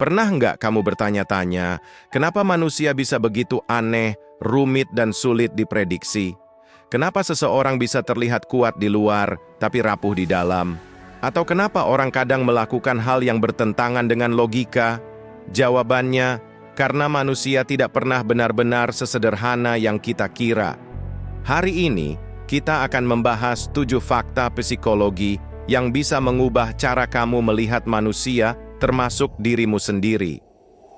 Pernah nggak kamu bertanya-tanya, kenapa manusia bisa begitu aneh, rumit, dan sulit diprediksi? Kenapa seseorang bisa terlihat kuat di luar, tapi rapuh di dalam? Atau kenapa orang kadang melakukan hal yang bertentangan dengan logika? Jawabannya, karena manusia tidak pernah benar-benar sesederhana yang kita kira. Hari ini, kita akan membahas 7 fakta psikologi yang bisa mengubah cara kamu melihat manusia, termasuk dirimu sendiri.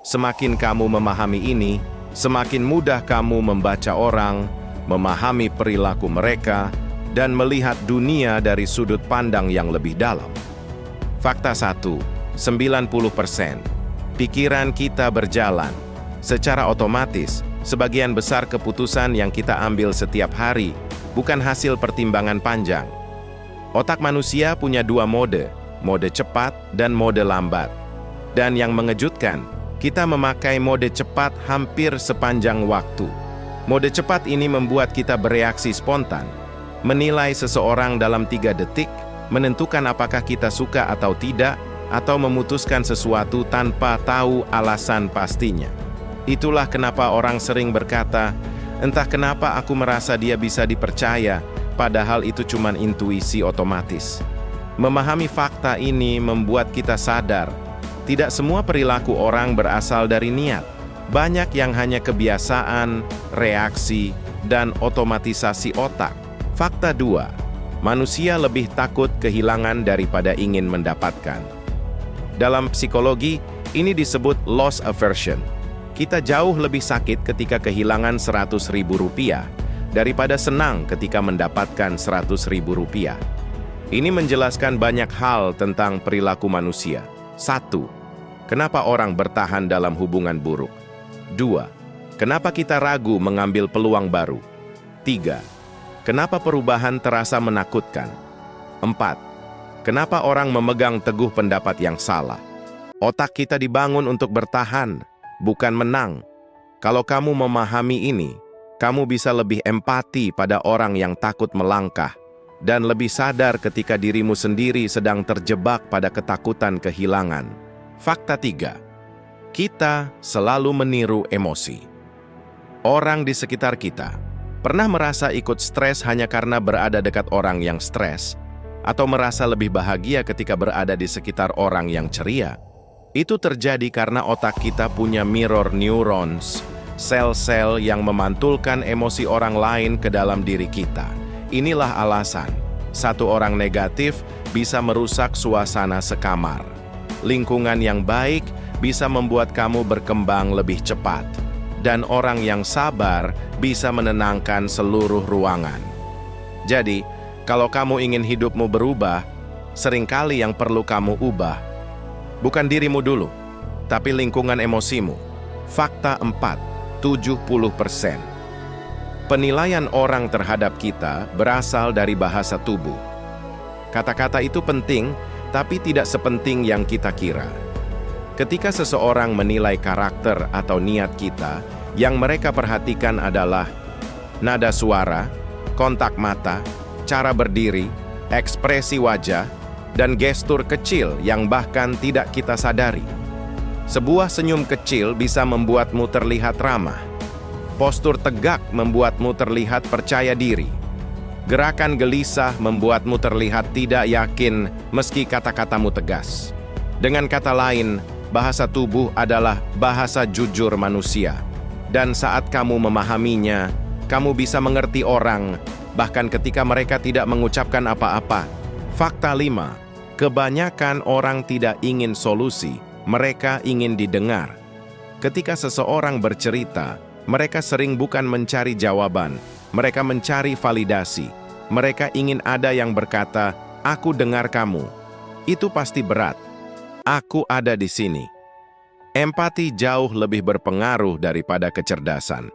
Semakin kamu memahami ini, semakin mudah kamu membaca orang, memahami perilaku mereka, dan melihat dunia dari sudut pandang yang lebih dalam. Fakta 1, 90%. Pikiran kita berjalan. Secara otomatis, sebagian besar keputusan yang kita ambil setiap hari bukan hasil pertimbangan panjang. Otak manusia punya 2 mode cepat dan mode lambat. Dan yang mengejutkan, kita memakai mode cepat hampir sepanjang waktu. Mode cepat ini membuat kita bereaksi spontan, menilai seseorang dalam 3 detik, menentukan apakah kita suka atau tidak, atau memutuskan sesuatu tanpa tahu alasan pastinya. Itulah kenapa orang sering berkata, entah kenapa aku merasa dia bisa dipercaya, padahal itu cuma intuisi otomatis. Memahami fakta ini membuat kita sadar, tidak semua perilaku orang berasal dari niat. Banyak yang hanya kebiasaan, reaksi, dan otomatisasi otak. Fakta 2, manusia lebih takut kehilangan daripada ingin mendapatkan. Dalam psikologi, ini disebut loss aversion. Kita jauh lebih sakit ketika kehilangan Rp100.000 daripada senang ketika mendapatkan Rp100.000. Ini menjelaskan banyak hal tentang perilaku manusia. 1. Kenapa orang bertahan dalam hubungan buruk? 2. Kenapa kita ragu mengambil peluang baru? 3. Kenapa perubahan terasa menakutkan? 4. Kenapa orang memegang teguh pendapat yang salah? Otak kita dibangun untuk bertahan, bukan menang. Kalau kamu memahami ini, kamu bisa lebih empati pada orang yang takut melangkah dan lebih sadar ketika dirimu sendiri sedang terjebak pada ketakutan kehilangan. Fakta 3. Kita selalu meniru emosi. Orang di sekitar kita pernah merasa ikut stres hanya karena berada dekat orang yang stres, atau merasa lebih bahagia ketika berada di sekitar orang yang ceria. Itu terjadi karena otak kita punya mirror neurons, sel-sel yang memantulkan emosi orang lain ke dalam diri kita. Inilah alasan, satu orang negatif bisa merusak suasana sekamar. Lingkungan yang baik bisa membuat kamu berkembang lebih cepat. Dan orang yang sabar bisa menenangkan seluruh ruangan. Jadi, kalau kamu ingin hidupmu berubah, seringkali yang perlu kamu ubah bukan dirimu dulu, tapi lingkungan emosimu. Fakta 4, 70%. Penilaian orang terhadap kita berasal dari bahasa tubuh. Kata-kata itu penting, tapi tidak sepenting yang kita kira. Ketika seseorang menilai karakter atau niat kita, yang mereka perhatikan adalah nada suara, kontak mata, cara berdiri, ekspresi wajah, dan gestur kecil yang bahkan tidak kita sadari. Sebuah senyum kecil bisa membuatmu terlihat ramah. Postur tegak membuatmu terlihat percaya diri. Gerakan gelisah membuatmu terlihat tidak yakin meski kata-katamu tegas. Dengan kata lain, bahasa tubuh adalah bahasa jujur manusia. Dan saat kamu memahaminya, kamu bisa mengerti orang, bahkan ketika mereka tidak mengucapkan apa-apa. Fakta 5, kebanyakan orang tidak ingin solusi, mereka ingin didengar. Ketika seseorang bercerita, mereka sering bukan mencari jawaban, mereka mencari validasi. Mereka ingin ada yang berkata, "Aku dengar kamu." Itu pasti berat. "Aku ada di sini." Empati jauh lebih berpengaruh daripada kecerdasan.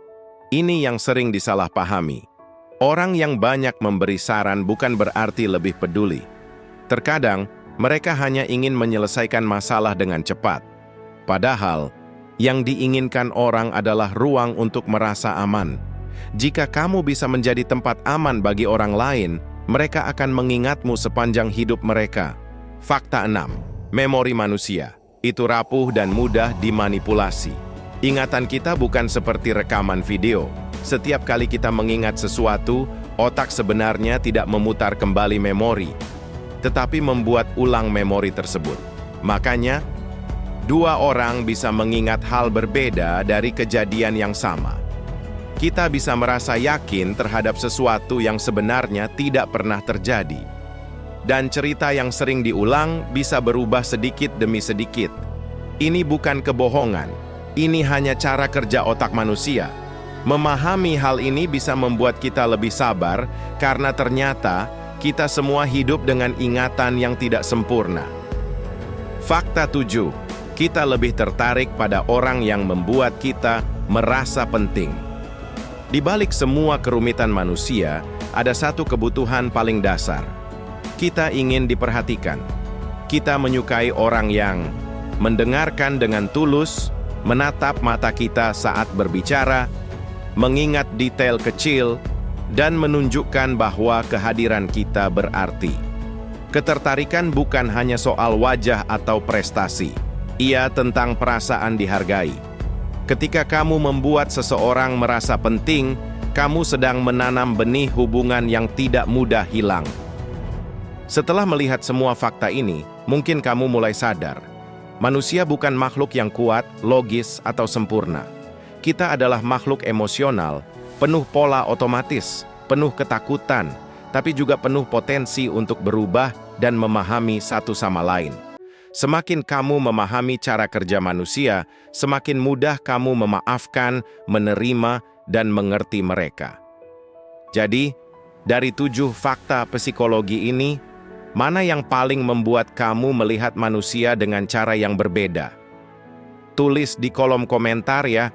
Ini yang sering disalahpahami. Orang yang banyak memberi saran bukan berarti lebih peduli. Terkadang, mereka hanya ingin menyelesaikan masalah dengan cepat. Padahal, yang diinginkan orang adalah ruang untuk merasa aman. Jika kamu bisa menjadi tempat aman bagi orang lain, mereka akan mengingatmu sepanjang hidup mereka. Fakta 6. Memori manusia. Itu rapuh dan mudah dimanipulasi. Ingatan kita bukan seperti rekaman video. Setiap kali kita mengingat sesuatu, otak sebenarnya tidak memutar kembali memori, tetapi membuat ulang memori tersebut. Makanya, dua orang bisa mengingat hal berbeda dari kejadian yang sama. Kita bisa merasa yakin terhadap sesuatu yang sebenarnya tidak pernah terjadi. Dan cerita yang sering diulang bisa berubah sedikit demi sedikit. Ini bukan kebohongan, ini hanya cara kerja otak manusia. Memahami hal ini bisa membuat kita lebih sabar, karena ternyata kita semua hidup dengan ingatan yang tidak sempurna. Fakta 7. Kita lebih tertarik pada orang yang membuat kita merasa penting. Di balik semua kerumitan manusia, ada satu kebutuhan paling dasar. Kita ingin diperhatikan. Kita menyukai orang yang mendengarkan dengan tulus, menatap mata kita saat berbicara, mengingat detail kecil, dan menunjukkan bahwa kehadiran kita berarti. Ketertarikan bukan hanya soal wajah atau prestasi. Ia tentang perasaan dihargai. Ketika kamu membuat seseorang merasa penting, kamu sedang menanam benih hubungan yang tidak mudah hilang. Setelah melihat semua fakta ini, mungkin kamu mulai sadar. Manusia bukan makhluk yang kuat, logis, atau sempurna. Kita adalah makhluk emosional, penuh pola otomatis, penuh ketakutan, tapi juga penuh potensi untuk berubah dan memahami satu sama lain. Semakin kamu memahami cara kerja manusia, semakin mudah kamu memaafkan, menerima, dan mengerti mereka. Jadi, dari 7 fakta psikologi ini, mana yang paling membuat kamu melihat manusia dengan cara yang berbeda? Tulis di kolom komentar ya.